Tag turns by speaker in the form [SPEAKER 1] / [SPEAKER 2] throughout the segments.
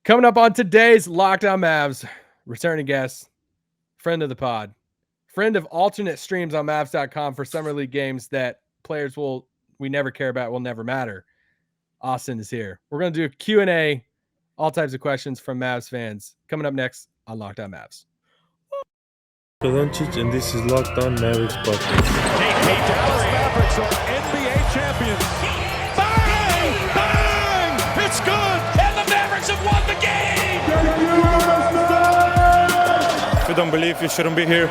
[SPEAKER 1] Coming up on today's Locked On Mavs, returning guest, friend of the pod, friend of alternate streams on Mavs.com for summer league games that players we never care about, will never matter. Austin is here. We're going to do a Q&A, all types of questions from Mavs fans. Coming up next on Locked On Mavs.
[SPEAKER 2] Doncic, and this is Locked On Mavericks podcast.
[SPEAKER 3] Hey, Dallas Mavericks are NBA champions. Bang! Bang! It's good! And the Mavericks have won the game!
[SPEAKER 2] If you don't believe, you shouldn't be here.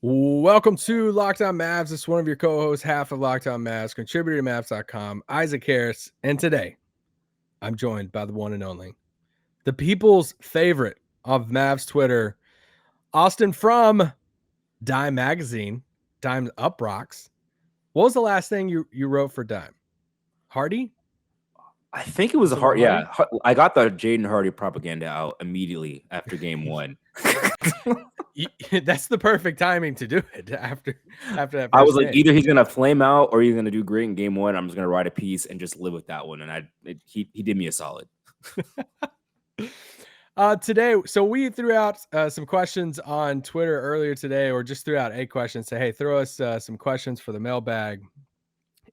[SPEAKER 1] Welcome to Locked On Mavs. This is one of your co-hosts, half of Locked On Mavs, contributor to Mavs.com, Isaac Harris. And today, I'm joined by the one and only, the people's favorite of Mavs Twitter, Austin from Dime Magazine, Dime Up Rocks. What was the last thing you wrote for Dime? Hardy?
[SPEAKER 4] I think it was a hard. Yeah, I got the Jaden Hardy propaganda out immediately after game one.
[SPEAKER 1] That's the perfect timing to do it after that.
[SPEAKER 4] I was like, either he's gonna flame out or he's gonna do great in game one. I'm just gonna write a piece and just live with that one. And he did me a solid.
[SPEAKER 1] Today, so we threw out some questions on Twitter earlier today, or just threw out a question. Say, hey, throw us some questions for the mailbag,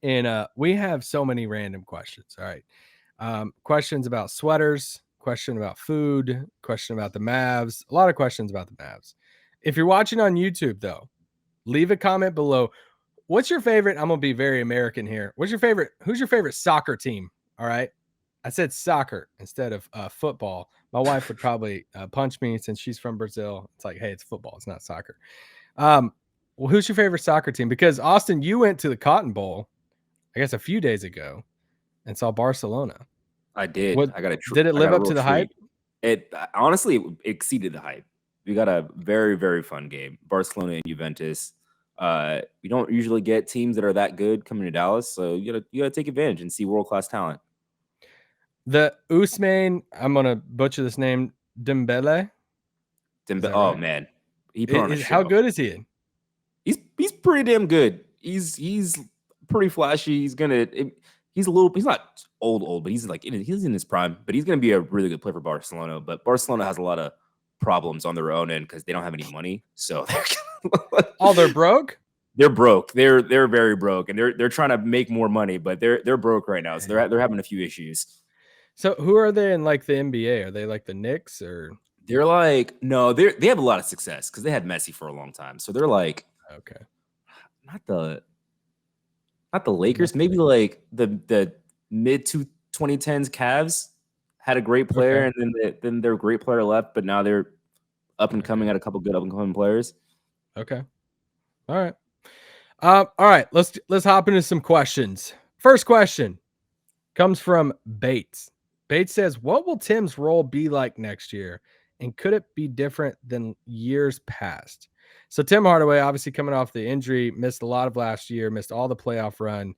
[SPEAKER 1] and we have so many random questions. All right. Questions about sweaters, question about food, question about the Mavs, a lot of questions about the Mavs. If you're watching on YouTube, though, leave a comment below. What's your favorite? I'm going to be very American here. Who's your favorite soccer team? All right. I said soccer instead of football. My wife would probably punch me since she's from Brazil. It's like, hey, it's football. It's not soccer. Well, who's your favorite soccer team? Because, Austin, you went to the Cotton Bowl, I guess, a few days ago and saw Barcelona.
[SPEAKER 4] I did.
[SPEAKER 1] Did it live up to the hype?
[SPEAKER 4] It honestly exceeded the hype. We got a very, very fun game. Barcelona and Juventus. We don't usually get teams that are that good coming to Dallas, so you gotta take advantage and see world-class talent.
[SPEAKER 1] The Ousmane, I'm gonna butcher this name, Dembele.
[SPEAKER 4] Oh man, he put on a show.
[SPEAKER 1] How good is he?
[SPEAKER 4] He's pretty damn good. He's pretty flashy. He's not old, but he's in his prime. But he's gonna be a really good player for Barcelona. But Barcelona has a lot of problems on their own end because they don't have any money. So
[SPEAKER 1] they're broke.
[SPEAKER 4] They're broke. They're very broke, and they're trying to make more money, but they're broke right now. So they're having a few issues.
[SPEAKER 1] So who are they in like the NBA? Are they like the Knicks or?
[SPEAKER 4] They're like they have a lot of success because they had Messi for a long time. So they're like not the Lakers, maybe like the mid 2010s Cavs had a great player, and then their great player left, but now they're up and coming at a couple good up and coming players.
[SPEAKER 1] Okay. All right. Let's hop into some questions. First question comes from Bates. Bates says, what will Tim's role be like next year? And could it be different than years past? So Tim Hardaway, obviously coming off the injury, missed a lot of last year, missed all the playoff run.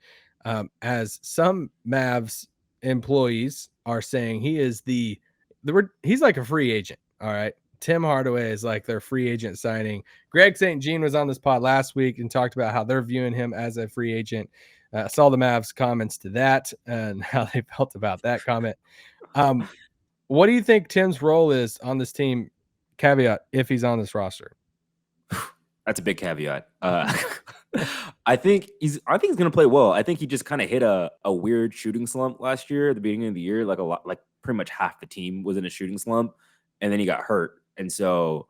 [SPEAKER 1] As some Mavs employees are saying, he is he's like a free agent. All right. Tim Hardaway is like their free agent signing. Greg St. Jean was on this pod last week and talked about how they're viewing him as a free agent. Saw the Mavs comments to that and how they felt about that comment. What do you think Tim's role is on this team? Caveat, if he's on this roster.
[SPEAKER 4] That's a big caveat. I think he's going to play well. I think he just kind of hit a weird shooting slump last year at the beginning of the year. Like pretty much half the team was in a shooting slump, and then he got hurt. And so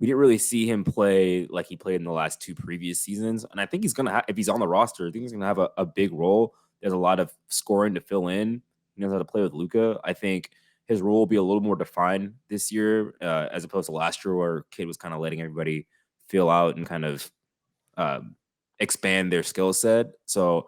[SPEAKER 4] we didn't really see him play like he played in the last two previous seasons. And I think he's going to if he's on the roster, I think he's going to have a big role. There's a lot of scoring to fill in. He knows how to play with Luka. I think his role will be a little more defined this year as opposed to last year where Kid was kind of letting everybody feel out and kind of expand their skill set. So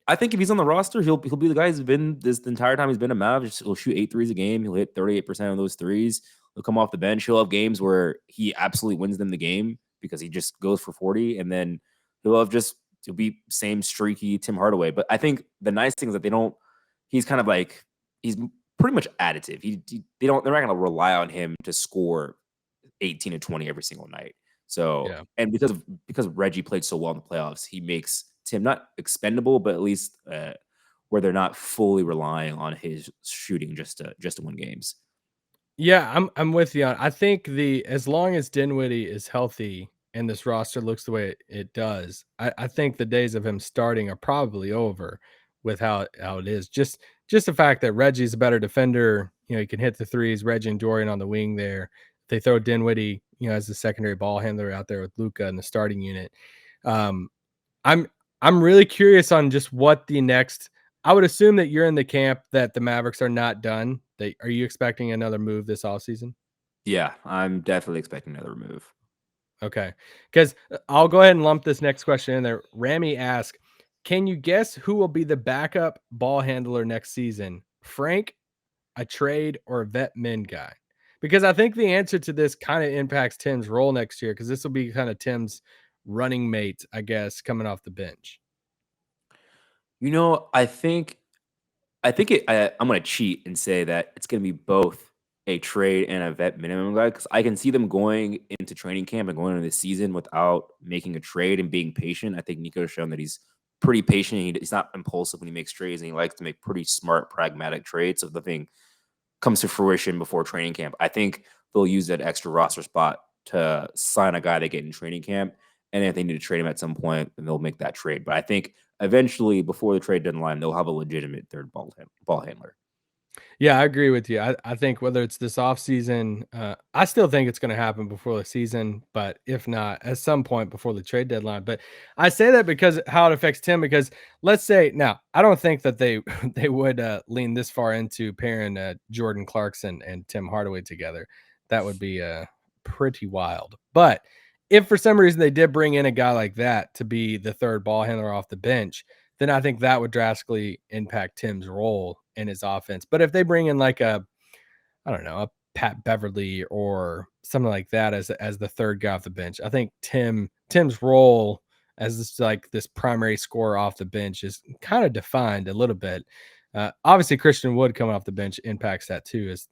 [SPEAKER 4] I think if he's on the roster, he'll be the guy who's been the entire time he's been a Mav. He'll shoot 8 threes a game. He'll hit 38% of those threes. He'll come off the bench. He'll have games where he absolutely wins them the game because he just goes for 40, and then he'll be same streaky Tim Hardaway. But I think the nice thing is that he's kind of like, he's pretty much additive. They're not going to rely on him to score 18 and 20 every single night. So, and because Reggie played so well in the playoffs, he makes Tim not expendable, but at least where they're not fully relying on his shooting just to win games.
[SPEAKER 1] Yeah, I'm with you on. I think as long as Dinwiddie is healthy and this roster looks the way it does, I think the days of him starting are probably over with how it is. Just the fact that Reggie's a better defender, he can hit the threes. Reggie and Dorian on the wing there. They throw Dinwiddie, as the secondary ball handler out there with Luka in the starting unit. Um, I'm I'm really curious on just what the next. I would assume that you're in the camp that the Mavericks are not done. Are you expecting another move this offseason?
[SPEAKER 4] Yeah, I'm definitely expecting another move.
[SPEAKER 1] Okay. Because I'll go ahead and lump this next question in there. Rami asked, can you guess who will be the backup ball handler next season? Frank, a trade, or a vet min guy? Because I think the answer to this kind of impacts Tim's role next year, because this will be kind of Tim's running mate, I guess, coming off the bench.
[SPEAKER 4] I'm going to cheat and say that it's going to be both a trade and a vet minimum guy, because I can see them going into training camp and going into the season without making a trade and being patient. I think Nico has shown that he's pretty patient. He's not impulsive when he makes trades, and he likes to make pretty smart, pragmatic trades. So if the thing comes to fruition before training camp, I think they'll use that extra roster spot to sign a guy they get in training camp. And if they need to trade him at some point, then they'll make that trade. But I think eventually, before the trade deadline, they'll have a legitimate third ball handler.
[SPEAKER 1] Yeah, I agree with you. I think whether it's this offseason, I still think it's going to happen before the season, but if not, at some point before the trade deadline. But I say that because how it affects Tim, because let's say now, I don't think that they they would lean this far into pairing Jordan Clarkson and Tim Hardaway together. That would be pretty wild. But if for some reason they did bring in a guy like that to be the third ball handler off the bench, then I think that would drastically impact Tim's role in his offense. But if they bring in like I don't know, a Pat Beverly or something like that as the third guy off the bench, I think Tim's role as this primary scorer off the bench is kind of defined a little bit. Obviously, Christian Wood coming off the bench impacts that too, as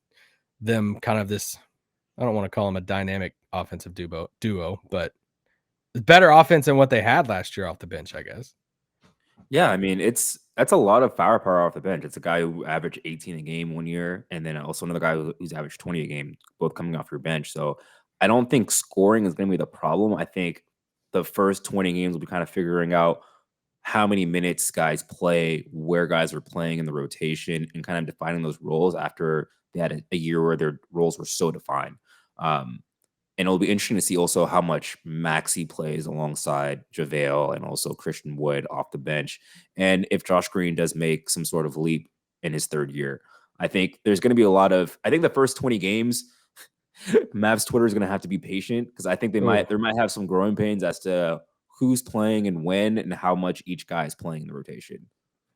[SPEAKER 1] them kind of this. I don't want to call him a dynamic offensive duo, but better offense than what they had last year off the bench, I guess.
[SPEAKER 4] Yeah, I mean, that's a lot of firepower off the bench. It's a guy who averaged 18 a game 1 year, and then also another guy who's averaged 20 a game, both coming off your bench. So I don't think scoring is going to be the problem. I think the first 20 games will be kind of figuring out how many minutes guys play, where guys are playing in the rotation, and kind of defining those roles after they had a year where their roles were so defined. And it'll be interesting to see also how much Maxey plays alongside JaVale and also Christian Wood off the bench. And if Josh Green does make some sort of leap in his third year, I think there's going to be I think the first 20 games, Mavs Twitter is going to have to be patient, because I think there might have some growing pains as to who's playing and when and how much each guy is playing in the rotation.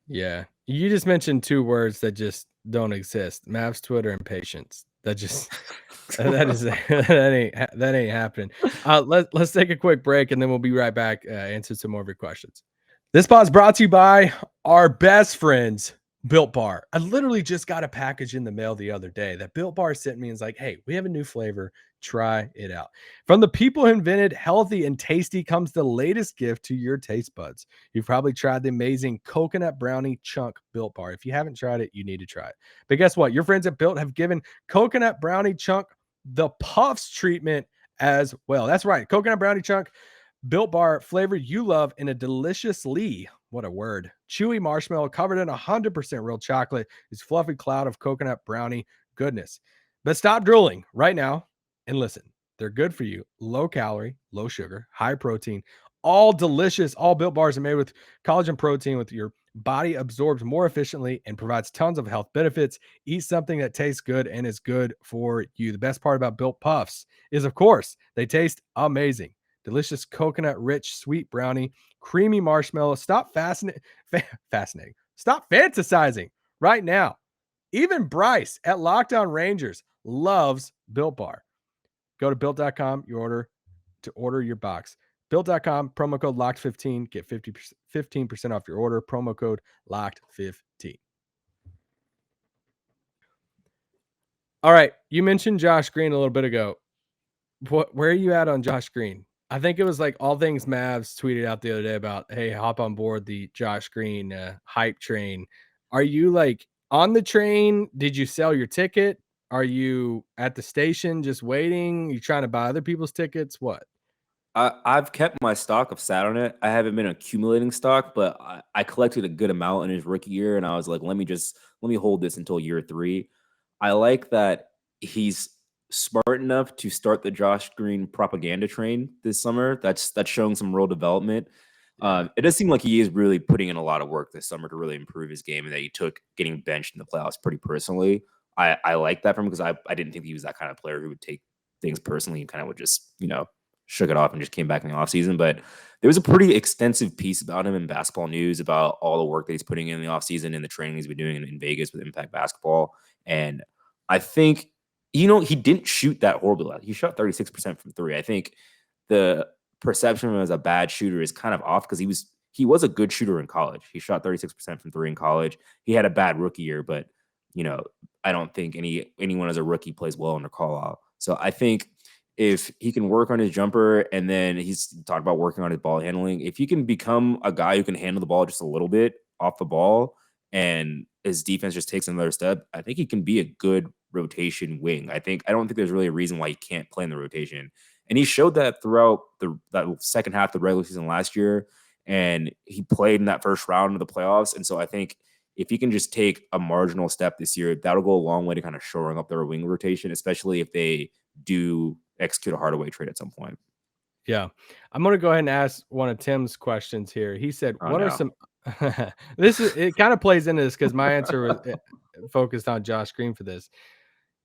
[SPEAKER 1] Yeah. You just mentioned two words that just don't exist. Mavs Twitter and patience. That just that ain't happening. Let's take a quick break and then we'll be right back. Answer some more of your questions. This spot is brought to you by our best friends, Built Bar. I literally just got a package in the mail the other day that Built Bar sent me and is like, hey, we have a new flavor. Try it out. From the people who invented healthy and tasty comes the latest gift to your taste buds. You've probably tried the amazing coconut brownie chunk Built Bar. If you haven't tried it, you need to try it. But guess what? Your friends at Built have given coconut brownie chunk the Puffs treatment as well. That's right. Coconut brownie chunk Built Bar flavor you love in a deliciously, what a word, chewy marshmallow covered in 100% real chocolate. This fluffy cloud of coconut brownie goodness. But stop drooling right now and listen. They're good for you. Low calorie, low sugar, high protein, all delicious. All Built Bars are made with collagen protein, with your body absorbs more efficiently and provides tons of health benefits. Eat something that tastes good and is good for you. The best part about Built Puffs is, of course, they taste amazing. Delicious coconut rich sweet brownie, creamy marshmallow. Stop fascinating. Stop fantasizing right now. Even Bryce at Lockdown Rangers loves Built Bar. Go to built.com, to order your box. Built.com, promo code LOCKED15, get 15% off your order. Promo code LOCKED15. All right, you mentioned Josh Green a little bit ago. Where are you at on Josh Green? I think it was like All Things Mavs tweeted out the other day about, hey, hop on board the Josh Green hype train. Are you like on the train? Did you sell your ticket? Are you at the station just waiting? You trying to buy other people's tickets? What?
[SPEAKER 4] I've kept my stock. I've sat on it. I haven't been accumulating stock, but I collected a good amount in his rookie year, and I was like, let me hold this until year 3. I like that he's smart enough to start the Josh Green propaganda train this summer. That's showing some real development. It does seem like he is really putting in a lot of work this summer to really improve his game, and that he took getting benched in the playoffs pretty personally. I like that from him because I didn't think he was that kind of player who would take things personally and kind of would just shook it off and just came back in the offseason. But there was a pretty extensive piece about him in Basketball News about all the work that he's putting in the offseason and the training he's been doing in Vegas with Impact Basketball. And I think, he didn't shoot that horribly. He shot 36% from 3. I think the perception of him as a bad shooter is kind of off because he was a good shooter in college. He shot 36% from 3 in college. He had a bad rookie year, but I don't think anyone as a rookie plays well under Carlisle. So I think if he can work on his jumper, and then he's talked about working on his ball handling, if he can become a guy who can handle the ball just a little bit off the ball and his defense just takes another step, I think he can be a good rotation wing. I don't think there's really a reason why he can't play in the rotation. And he showed that throughout that second half of the regular season last year, and he played in that first round of the playoffs. And so I think if he can just take a marginal step this year, that'll go a long way to kind of shoring up their wing rotation, especially if they do execute a Hardaway trade at some point.
[SPEAKER 1] Yeah. I'm going to go ahead and ask one of Tim's questions here. He said,
[SPEAKER 4] Oh,
[SPEAKER 1] what
[SPEAKER 4] no.
[SPEAKER 1] are some, it kind of plays into this because my answer was focused on Josh Green for this.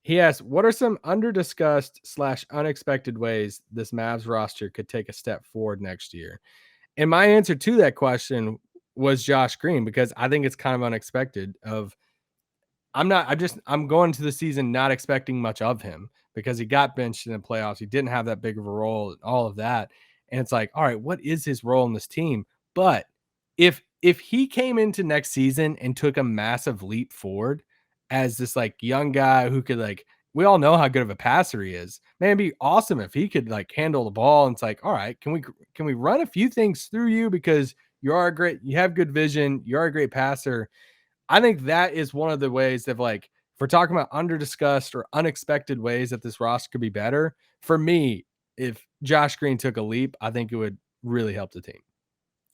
[SPEAKER 1] He asked, what are some under-discussed / unexpected ways this Mavs roster could take a step forward next year? And my answer to that question was Josh Green, because I think it's kind of unexpected I'm going to the season not expecting much of him because he got benched in the playoffs. He didn't have that big of a role and all of that. And it's like, all right, what is his role in this team? But if he came into next season and took a massive leap forward as this like young guy who could we all know how good of a passer he is. Man, it'd be awesome if he could handle the ball. And it's like, all right, can we run a few things through you because you have good vision, you're a great passer. I think that is one of the ways of if we're talking about under-discussed or unexpected ways that this roster could be better. For me, if Josh Green took a leap, I think it would really help the team.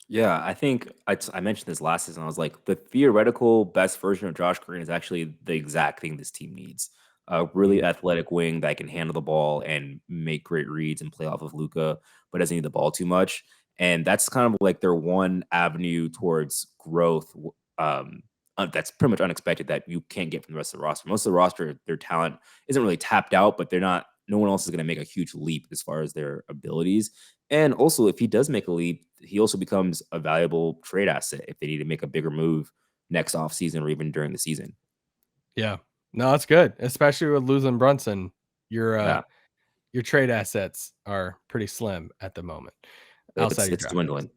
[SPEAKER 4] Yeah, I think I mentioned this last season. I was like, the theoretical best version of Josh Green is actually the exact thing this team needs. A really athletic wing that can handle the ball and make great reads and play off of Luka, but doesn't need the ball too much. And that's kind of like their one avenue towards growth. That's pretty much unexpected that you can't get from the rest of the roster. Most of the roster, their talent isn't really tapped out, but no one else is going to make a huge leap as far as their abilities. And also, if he does make a leap, he also becomes a valuable trade asset if they need to make a bigger move next offseason or even during the season.
[SPEAKER 1] Yeah. No, that's good. Especially with losing Brunson. Your trade assets are pretty slim at the moment.
[SPEAKER 4] It's dwindling.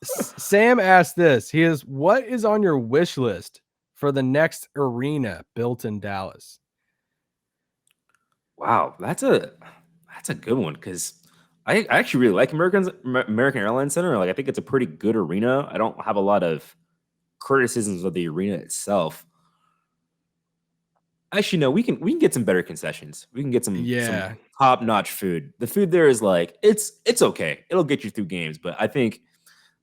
[SPEAKER 1] Sam asked this. He is, what is on your wish list for the next arena built in Dallas?
[SPEAKER 4] Wow, that's a good one because I actually really like American Airlines Center. I think it's a pretty good arena. I don't have a lot of criticisms of the arena itself. Actually, no, we can get some better concessions. We can get some top-notch food. The food there is it's okay. It'll get you through games, but I think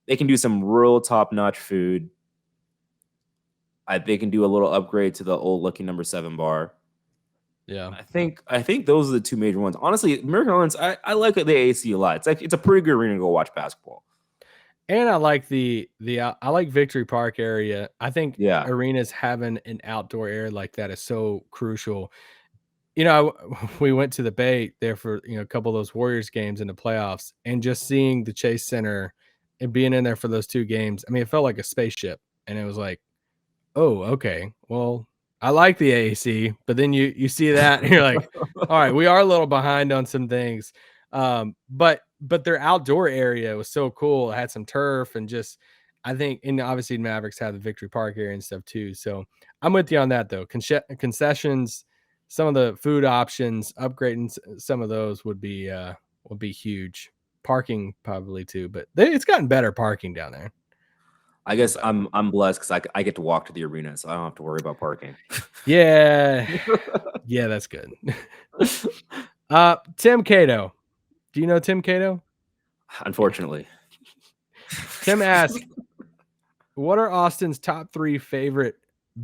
[SPEAKER 4] they can do some real top-notch food. They can do a little upgrade to the old Lucky Number 7 bar.
[SPEAKER 1] Yeah,
[SPEAKER 4] I think those are the two major ones. Honestly, American Airlines, I like the AC a lot. It's a pretty good arena to go watch basketball.
[SPEAKER 1] And I like I like Victory Park area. I think arenas having an outdoor area like that is so crucial. We went to the Bay there for a couple of those Warriors games in the playoffs, and just seeing the Chase Center and being in there for those 2 games. I mean, it felt like a spaceship, and it was like, oh, okay, well, I like the AAC, but then you see that and you're like, all right, we are a little behind on some things. But their outdoor area was so cool. It had some turf and just, I think, and obviously Mavericks have the Victory Park area and stuff too. So I'm with you on that though. Concessions, some of the food options, upgrading some of those would be huge. Parking probably too, but it's gotten better parking down there.
[SPEAKER 4] I guess I'm blessed because I get to walk to the arena, so I don't have to worry about parking.
[SPEAKER 1] Yeah. Yeah, that's good. Tim Cato. Do you know Tim Cato?
[SPEAKER 4] Unfortunately.
[SPEAKER 1] Tim asked, what are Austin's top 3 favorite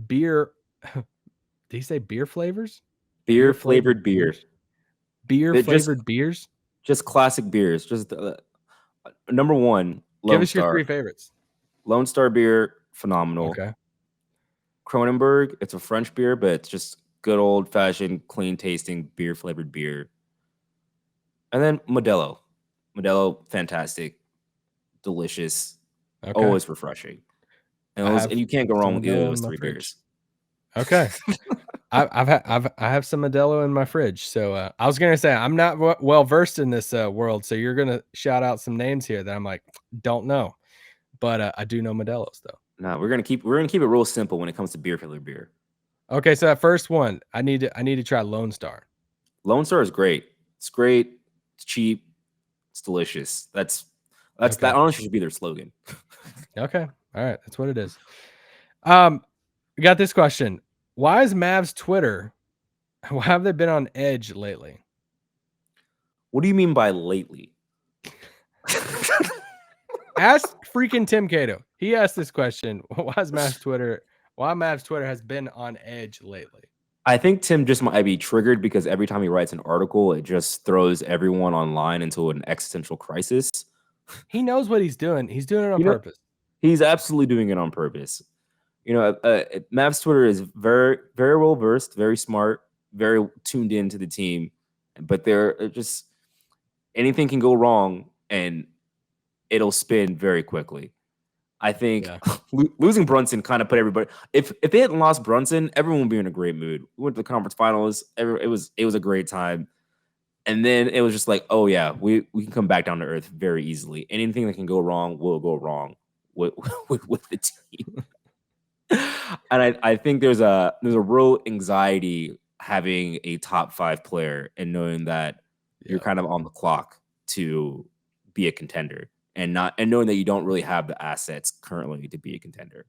[SPEAKER 1] beer? Did he say beer flavors?
[SPEAKER 4] Beer flavored beers.
[SPEAKER 1] Beer flavored beers?
[SPEAKER 4] Just classic beers. Just number 1, Lone
[SPEAKER 1] Give us
[SPEAKER 4] Star.
[SPEAKER 1] your 3 favorites.
[SPEAKER 4] Lone Star beer, phenomenal.
[SPEAKER 1] Okay.
[SPEAKER 4] Kronenberg, it's a French beer, but it's just good old fashioned, clean tasting beer flavored beer. And then Modelo. Modelo, fantastic, delicious, always refreshing. And you can't go wrong with either of those 3 beers.
[SPEAKER 1] Okay. I have some Modelo in my fridge. So I was gonna say I'm not well versed in this world. So you're gonna shout out some names here that I'm like, don't know. But I do know Modelo's though.
[SPEAKER 4] No, we're gonna keep it real simple when it comes to beer flavored beer.
[SPEAKER 1] Okay, so that first one, I need to try Lone Star.
[SPEAKER 4] Lone Star is great. It's great. It's cheap. It's delicious. That honestly should be their slogan.
[SPEAKER 1] Okay, all right, that's what it is. We got this question: why is Mavs Twitter? Why have they been on edge lately?
[SPEAKER 4] What do you mean by lately?
[SPEAKER 1] Ask freaking Tim Cato. He asked this question. Why Mavs Twitter has been on edge lately?
[SPEAKER 4] I think Tim just might be triggered because every time he writes an article, it just throws everyone online into an existential crisis.
[SPEAKER 1] He knows what he's doing. He's doing it on purpose.
[SPEAKER 4] He's absolutely doing it on purpose. Mavs Twitter is very, very well versed, very smart, very tuned into the team, but they're just anything can go wrong and it'll spin very quickly. I think losing Brunson kind of put everybody. If they hadn't lost Brunson, everyone would be in a great mood. We went to the conference finals. It was a great time, and then it was just like, oh yeah, we can come back down to earth very easily. Anything that can go wrong will go wrong with the team. And I think there's a real anxiety having a top 5 player and knowing that you're kind of on the clock to be a contender. And knowing that you don't really have the assets currently to be a contender.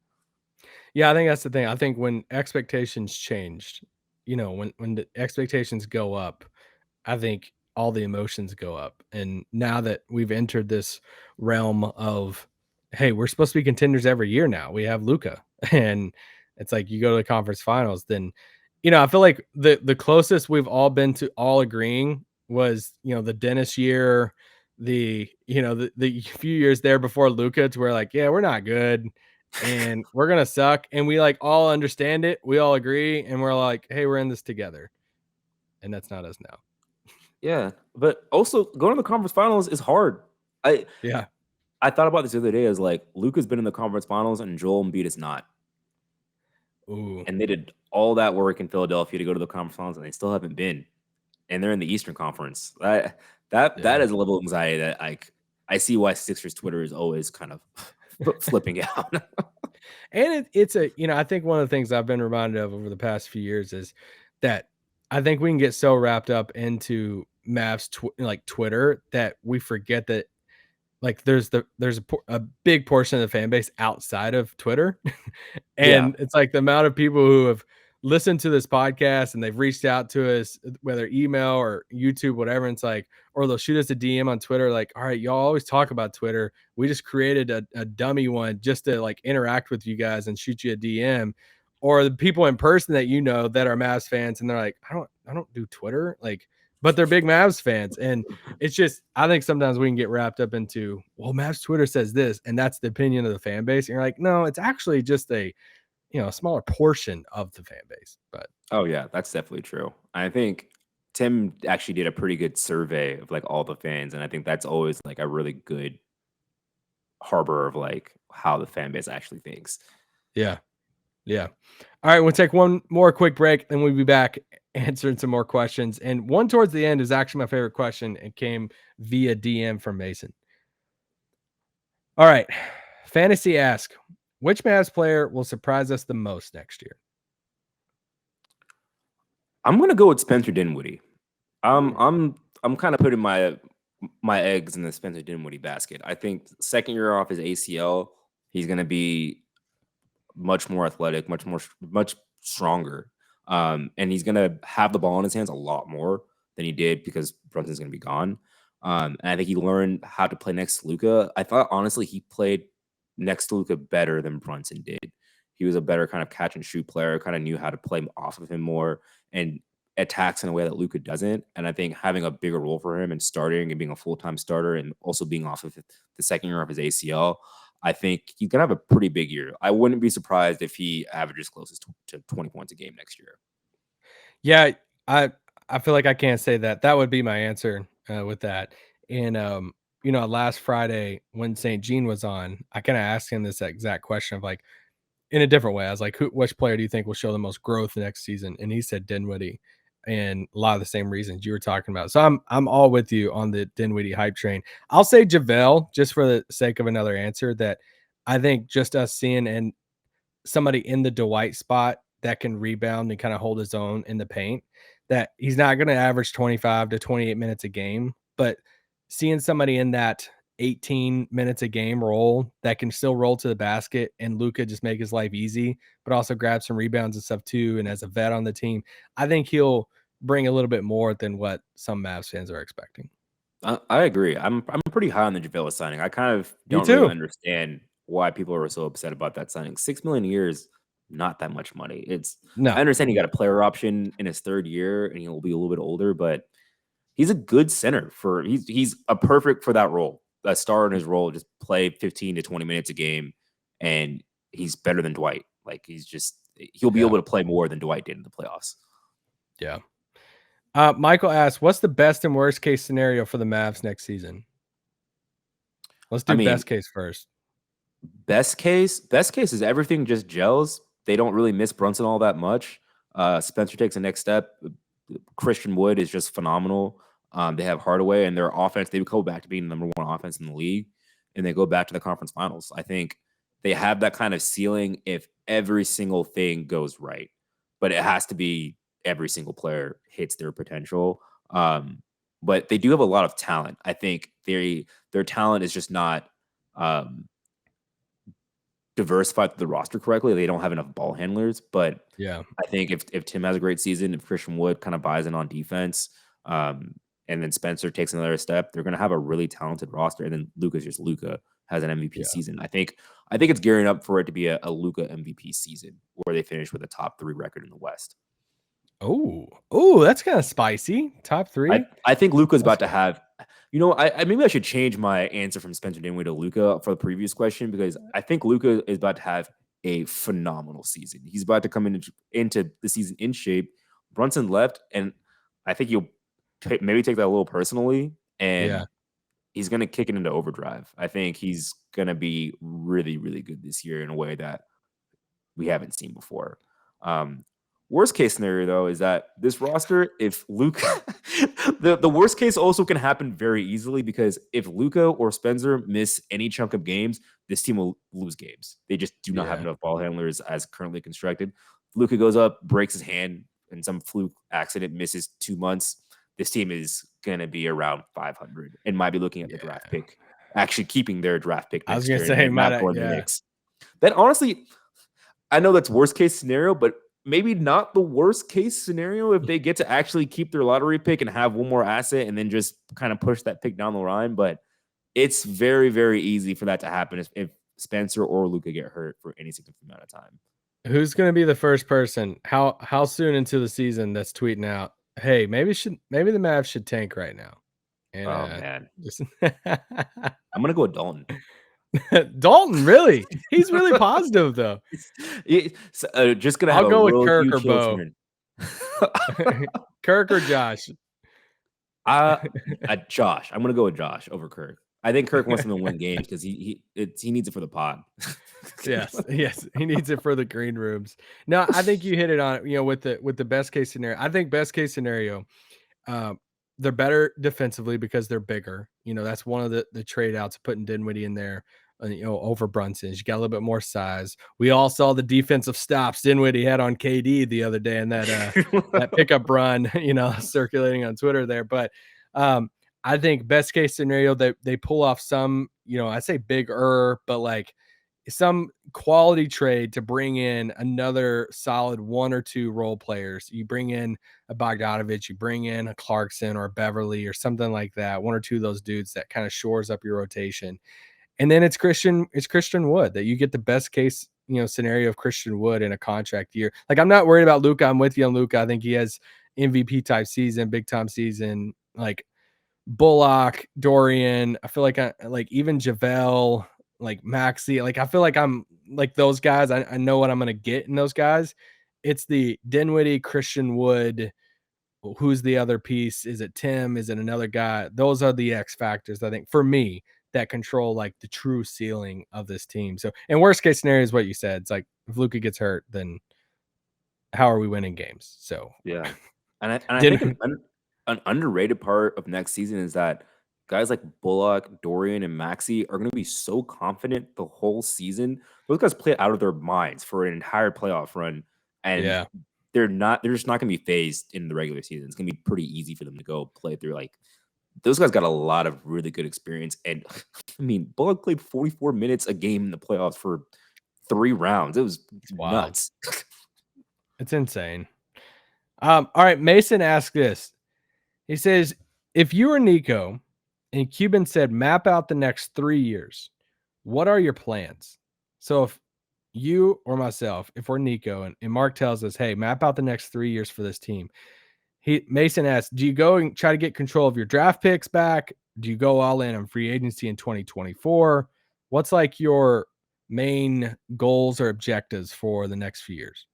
[SPEAKER 1] Yeah, I think that's the thing. I think when expectations changed, when the expectations go up, I think all the emotions go up. And now that we've entered this realm of, hey, we're supposed to be contenders every year now. We have Luka, and it's like you go to the conference finals. Then, I feel like the closest we've all been to all agreeing was, the Dennis year. The few years there before Luka to where like, yeah, we're not good and we're going to suck. And we like all understand it. We all agree. And we're like, hey, we're in this together. And that's not us now.
[SPEAKER 4] Yeah. But also going to the conference finals is hard. I thought about this the other day as like Luka's been in the conference finals and Joel Embiid is not.
[SPEAKER 1] Ooh.
[SPEAKER 4] And they did all that work in Philadelphia to go to the conference finals and they still haven't been. And they're in the Eastern Conference. That is a level of anxiety that I see why Sixers Twitter is always kind of flipping out.
[SPEAKER 1] And it's I think one of the things I've been reminded of over the past few years is that I think we can get so wrapped up into Mavs Twitter that we forget that like there's a big portion of the fan base outside of Twitter. And it's like the amount of people who have listened to this podcast and they've reached out to us, whether email or YouTube, whatever. And it's like, or they'll shoot us a DM on Twitter. Like, all right, y'all always talk about Twitter. We just created a dummy one just to like interact with you guys and shoot you a DM. Or the people in person that that are Mavs fans. And they're like, I don't do Twitter. Like, but they're big Mavs fans. And it's just, I think sometimes we can get wrapped up into, well, Mavs Twitter says this, and that's the opinion of the fan base. And you're like, no, it's actually just a smaller portion of the fan base. But
[SPEAKER 4] oh yeah, that's definitely true. I think Tim actually did a pretty good survey of like all the fans, and I think that's always like a really good harbor of like how the fan base actually thinks.
[SPEAKER 1] Yeah. All right, we'll take one more quick break, then we'll be back answering some more questions. And one towards the end is actually my favorite question. It came via DM from Mason. All right, Fantasy ask, which Mavs player will surprise us the most next year?
[SPEAKER 4] I'm gonna go with Spencer Dinwiddie. I'm kind of putting my eggs in the Spencer Dinwiddie basket. I think second year off his ACL, He's going to be much more athletic, much stronger. And he's going to have the ball in his hands a lot more than he did because Brunson's going to be gone. And I think he learned how to play next to Luka. I thought, honestly, he played next to Luka better than Brunson did. He was a better kind of catch and shoot player, kind of knew how to play off of him more and attacks in a way that Luka doesn't. And I think having a bigger role for him and starting and being a full-time starter and also being off of the second year of his ACL, I think he's going to have a pretty big year. I wouldn't be surprised if he averages closest to 20 points a game next year.
[SPEAKER 1] Yeah, I feel like I can't say that. That would be my answer with that. And last Friday when St. Jean was on, I kind of asked him this exact question of like, in a different way. I was like, which player do you think will show the most growth next season? And he said Dinwiddie, and a lot of the same reasons you were talking about. So I'm all with you on the Dinwiddie hype train. I'll say JaVale, just for the sake of another answer, that I think just us seeing and somebody in the Dwight spot that can rebound and kind of hold his own in the paint, that he's not going to average 25 to 28 minutes a game, but seeing somebody in that 18 minutes a game role that can still roll to the basket and Luka just make his life easy, but also grab some rebounds and stuff too. And as a vet on the team, I think he'll bring a little bit more than what some Mavs fans are expecting.
[SPEAKER 4] I agree. I'm pretty high on the JaVale signing. I kind of
[SPEAKER 1] Me
[SPEAKER 4] don't
[SPEAKER 1] too.
[SPEAKER 4] really understand why people are so upset about that signing. $6 million a year is not that much money.
[SPEAKER 1] No.
[SPEAKER 4] I understand he got a player option in his third year and he'll be a little bit older, but he's a good center he's a perfect for that role. A star in his role, just play 15 to 20 minutes a game, and he's better than Dwight. Like he'll be able to play more than Dwight did in the playoffs.
[SPEAKER 1] Yeah. Michael asks, what's the best and worst case scenario for the Mavs next season? Let's do best case first.
[SPEAKER 4] Best case is everything just gels. They don't really miss Brunson all that much. Spencer takes the next step. Christian Wood is just phenomenal. They have Hardaway and their offense. They go back to being the number one offense in the league, and they go back to the conference finals. I think they have that kind of ceiling if every single thing goes right, but it has to be every single player hits their potential. But they do have a lot of talent. I think their talent is just not diversified the roster correctly. They don't have enough ball handlers, but
[SPEAKER 1] yeah,
[SPEAKER 4] I think if Tim has a great season, if Christian Wood kind of buys in on defense, and then Spencer takes another step, they're going to have a really talented roster. And then Luka has an MVP season. I think it's gearing up for it to be a Luka MVP season where they finish with a top 3 record in the West.
[SPEAKER 1] Oh, that's kind of spicy. Top 3.
[SPEAKER 4] I think Luka's about to have. I maybe I should change my answer from Spencer Dinwiddie to Luka for the previous question, because I think Luka is about to have a phenomenal season. He's about to come into the season in shape. Brunson left, and I think he'll maybe take that a little personally, and he's going to kick it into overdrive. I think he's going to be really, really good this year in a way that we haven't seen before. Worst case scenario, though, is that this roster, if Luka, the worst case also can happen very easily, because if Luka or Spencer miss any chunk of games, this team will lose games. They just do not have enough ball handlers as currently constructed. Luka goes up, breaks his hand in some fluke accident, misses 2 months. This team is going to be around 500 and might be looking at the draft pick, actually keeping their draft pick.
[SPEAKER 1] I was going to say,
[SPEAKER 4] Then honestly, I know that's worst case scenario, but maybe not the worst case scenario if they get to actually keep their lottery pick and have one more asset and then just kind of push that pick down the line. But it's very, very easy for that to happen if Spencer or Luka get hurt for any significant amount of time.
[SPEAKER 1] Who's going to be the first person? How soon into the season that's tweeting out, hey, maybe the Mavs should tank right now? And,
[SPEAKER 4] man. I'm going to go with Dalton.
[SPEAKER 1] Dalton, really? He's really positive, though.
[SPEAKER 4] Just going to
[SPEAKER 1] I'll go with Kirk or Bo. Kirk or Josh?
[SPEAKER 4] Josh. I'm going to go with Josh over Kirk. I think Kirk wants him to win games because he needs it for the pod.
[SPEAKER 1] Yes, he needs it for the green rooms. No, I think you hit it on. With the best case scenario, I think best case scenario, they're better defensively because they're bigger. That's one of the trade outs, putting Dinwiddie in there, over Brunson. You got a little bit more size. We all saw the defensive stops Dinwiddie had on KD the other day in that that pickup run, circulating on Twitter there. But I think best case scenario, they pull off some, I say bigger, but like, some quality trade to bring in another solid 1 or 2 role players. You bring in a Bogdanovich, you bring in a Clarkson or a Beverly or something like that, 1 or 2 of those dudes that kind of shores up your rotation. And then it's Christian Wood, that you get the best case, scenario of Christian Wood in a contract year. Like, I'm not worried about Luka. I'm with you on Luka. I think he has MVP type season, big time season. Like Bullock, Dorian, I feel like even JaVale, like Maxey, like I feel like I'm like those guys. I know what I'm gonna get in those guys. It's the Dinwiddie, Christian Wood. Who's the other piece? Is it Tim? Is it another guy? Those are the X factors, I think, for me, that control like the true ceiling of this team. So, and worst case scenario is what you said. It's like if Luka gets hurt, then how are we winning games? So
[SPEAKER 4] Yeah, and I think an underrated part of next season is that guys like Bullock, Dorian, and Maxey are going to be so confident the whole season. Those guys play out of their minds for an entire playoff run, and
[SPEAKER 1] yeah,
[SPEAKER 4] they're just not going to be phased in the regular season. It's going to be pretty easy for them to go play through. Like, those guys got a lot of really good experience, and I mean, Bullock played 44 minutes a game in the playoffs for 3 rounds. It was
[SPEAKER 1] wild.
[SPEAKER 4] nuts.
[SPEAKER 1] It's insane. All right, Mason asked this. He says, if you were Nico and Cuban said, map out the next 3 years, what are your plans? So if you or myself, if we're Nico and Mark tells us, hey, map out the next 3 years for this team. Mason asks, do you go and try to get control of your draft picks back? Do you go all in on free agency in 2024? What's like your main goals or objectives for the next few years?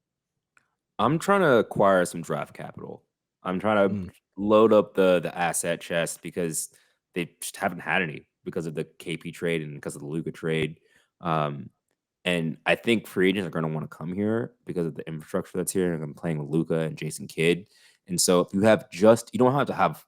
[SPEAKER 4] I'm trying to acquire some draft capital. I'm trying to load up the asset chest because they just haven't had any because of the KP trade and because of the Luka trade. And I think free agents are going to want to come here because of the infrastructure that's here. And I'm playing with Luka and Jason Kidd. And so if you have you don't have to have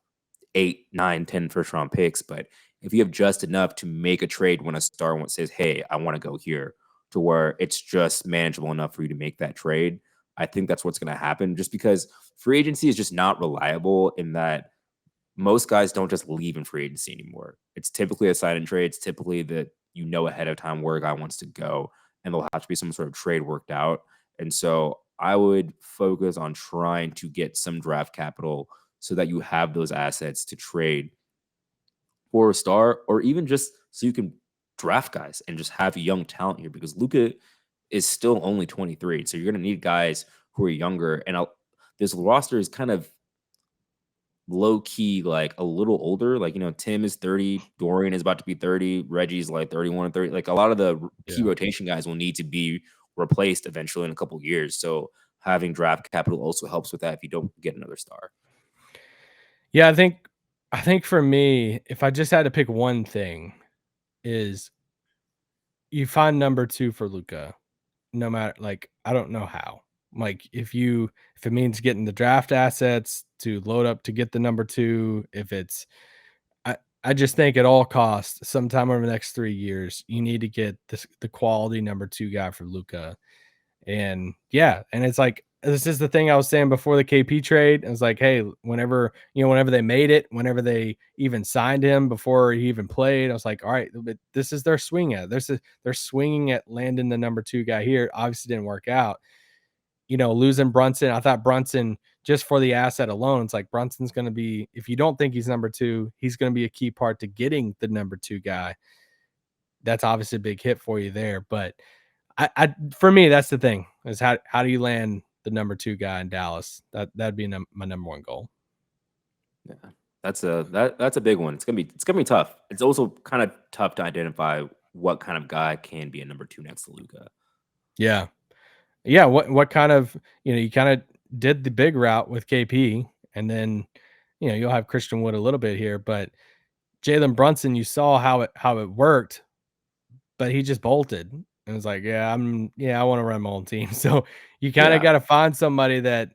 [SPEAKER 4] 8, 9, 10 first round picks, but if you have just enough to make a trade when a star says, hey, I want to go here, to where it's just manageable enough for you to make that trade, I think that's what's going to happen, just because free agency is just not reliable in that most guys don't just leave in free agency anymore. It's typically a sign and trade. It's typically that ahead of time where a guy wants to go, and there'll have to be some sort of trade worked out. And so I would focus on trying to get some draft capital so that you have those assets to trade for a star, or even just so you can draft guys and just have young talent here, because Luka is still only 23. So you're going to need guys who are younger. And this roster is kind of low key, like a little older. Like, Tim is 30, Dorian is about to be 30, Reggie's like 31 and 30. Like, a lot of the key rotation guys will need to be replaced eventually in a couple of years. So having draft capital also helps with that if you don't get another star.
[SPEAKER 1] Yeah, I think for me, if I just had to pick one thing, is you find number 2 for Luka. No matter, like, I don't know how. Like, if it means getting the draft assets to load up to get the number 2, if it's I just think at all costs, sometime over the next 3 years, you need to get the quality number 2 guy for Luka. And yeah, and it's like, this is the thing I was saying before the KP trade. It was like, hey, whenever they made it, whenever they even signed him before he even played, I was like, all right, but this is their swing at. They're swinging at landing the number 2 guy here. Obviously didn't work out. Losing Brunson, I thought Brunson, just for the asset alone, it's like Brunson's going to be, if you don't think he's number 2, he's going to be a key part to getting the number 2 guy. That's obviously a big hit for you there. But I for me, that's the thing, is how do you land the number 2 guy in Dallas? That'd be my number 1 goal.
[SPEAKER 4] Yeah, that's a big one. It's gonna be tough. It's also kind of tough to identify what kind of guy can be a number 2 next to Luka.
[SPEAKER 1] Yeah. What kind of, you kind of did the big route with KP, and then you'll have Christian Wood a little bit here, but Jalen Brunson, you saw how it worked, but he just bolted. And it's like, I want to run my own team. So you kind of got to find somebody that,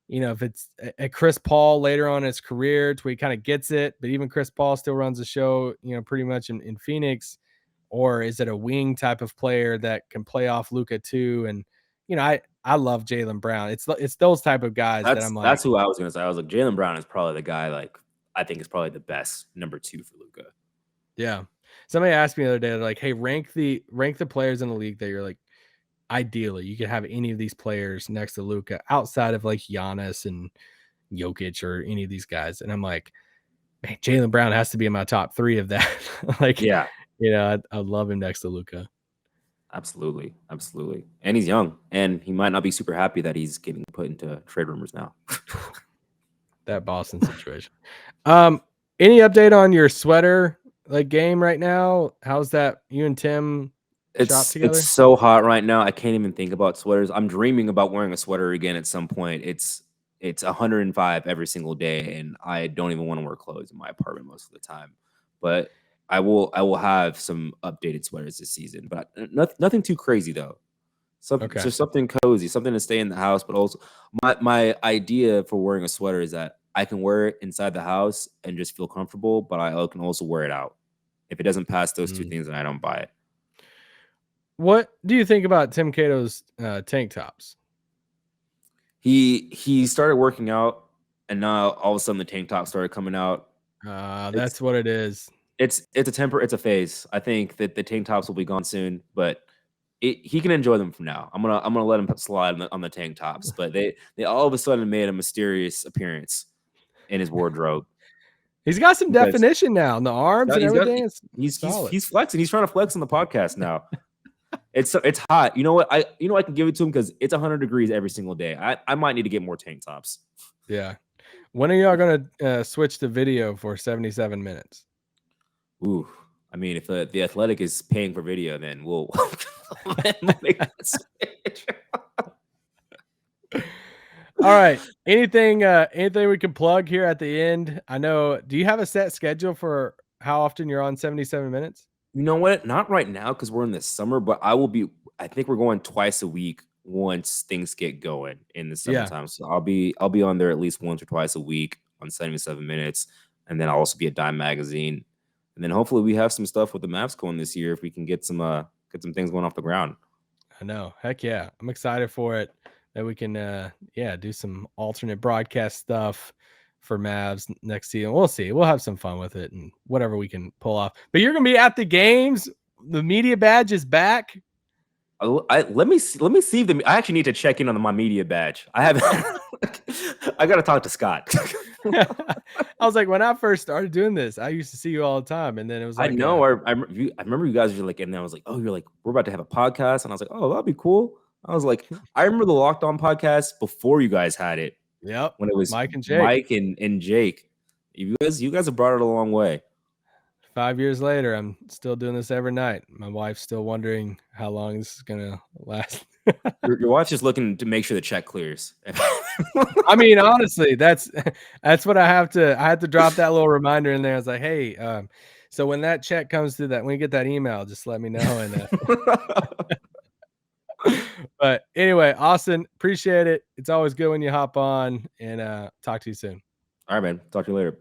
[SPEAKER 1] if it's a Chris Paul later on in his career to where he kind of gets it, but even Chris Paul still runs the show, pretty much in Phoenix, or is it a wing type of player that can play off Luka too? And, I love Jaylen Brown. It's those type of guys that I'm like,
[SPEAKER 4] that's who I was going to say. I was like, Jaylen Brown is probably the guy, like, I think is probably the best number 2 for Luka.
[SPEAKER 1] Yeah. somebody asked me the other day, they're like, hey, rank the players in the league that you're like, ideally you could have any of these players next to Luka outside of like Giannis and Jokic or any of these guys. And I'm like, man, Jaylen Brown has to be in my top 3 of that. Like,
[SPEAKER 4] Yeah,
[SPEAKER 1] I love him next to Luka.
[SPEAKER 4] absolutely. And he's young, and he might not be super happy that he's getting put into trade rumors now.
[SPEAKER 1] That Boston situation. Any update on your sweater like game right now? How's that? You and Tim shop together?
[SPEAKER 4] It's so hot right now. I can't even think about sweaters. I'm dreaming about wearing a sweater again at some point. It's 105 every single day, and I don't even want to wear clothes in my apartment most of the time. But I will have some updated sweaters this season, but nothing too crazy though.
[SPEAKER 1] Okay.
[SPEAKER 4] Just something cozy, something to stay in the house. But also, my idea for wearing a sweater is that I can wear it inside the house and just feel comfortable, but I can also wear it out. If it doesn't pass those two things, then I don't buy it.
[SPEAKER 1] What do you think about Tim Cato's tank tops?
[SPEAKER 4] He started working out, and now all of a sudden the tank top started coming out.
[SPEAKER 1] That's what it is.
[SPEAKER 4] It's a phase. I think that the tank tops will be gone soon, but he can enjoy them from now. I'm gonna let him slide on the tank tops, but they all of a sudden made a mysterious appearance in his wardrobe.
[SPEAKER 1] He's got some definition now in the arms and everything.
[SPEAKER 4] He's flexing. He's trying to flex on the podcast now. It's hot. You know what? I can give it to him because it's 100 degrees every single day. I might need to get more tank tops.
[SPEAKER 1] Yeah. When are y'all gonna switch to video for 77 minutes?
[SPEAKER 4] Ooh, I mean, if the Athletic is paying for video, then we'll make that switch.
[SPEAKER 1] All right. Anything we can plug here at the end? I know. Do you have a set schedule for how often you're on 77 minutes?
[SPEAKER 4] You know what? Not right now because we're in the summer, but I think we're going twice a week once things get going in the summertime. Yeah. So I'll be on there at least once or twice a week on 77 minutes. And then I'll also be at Dime Magazine. And then hopefully we have some stuff with the Mavs going this year if we can get some things going off the ground.
[SPEAKER 1] I know. Heck yeah. I'm excited for it. That we can do some alternate broadcast stuff for Mavs next season. We'll see. We'll have some fun with it and whatever we can pull off. But you're gonna be at the games. The media badge is back.
[SPEAKER 4] Let me see if I actually need to check in on my media badge. I haven't. I gotta talk to Scott.
[SPEAKER 1] I was like, when I first started doing this, I used to see you all the time, and then it was like,
[SPEAKER 4] I know. I remember you guys were like, and then I was like, oh, you're like, we're about to have a podcast, and I was like, oh, that'd be cool. I was like, I remember the Locked On podcast before you guys had it.
[SPEAKER 1] Yep.
[SPEAKER 4] When it was
[SPEAKER 1] Mike and Jake.
[SPEAKER 4] Mike and Jake. You guys have brought it a long way.
[SPEAKER 1] 5 years later, I'm still doing this every night. My wife's still wondering how long this is gonna last.
[SPEAKER 4] Your wife's just looking to make sure the check clears.
[SPEAKER 1] I mean, honestly, that's what I had to drop that little reminder in there. I was like, hey, so when that check comes through, when you get that email, just let me know. And but anyway, Austin, appreciate it. It's always good when you hop on, and talk to you soon.
[SPEAKER 4] All right, man. Talk to you later.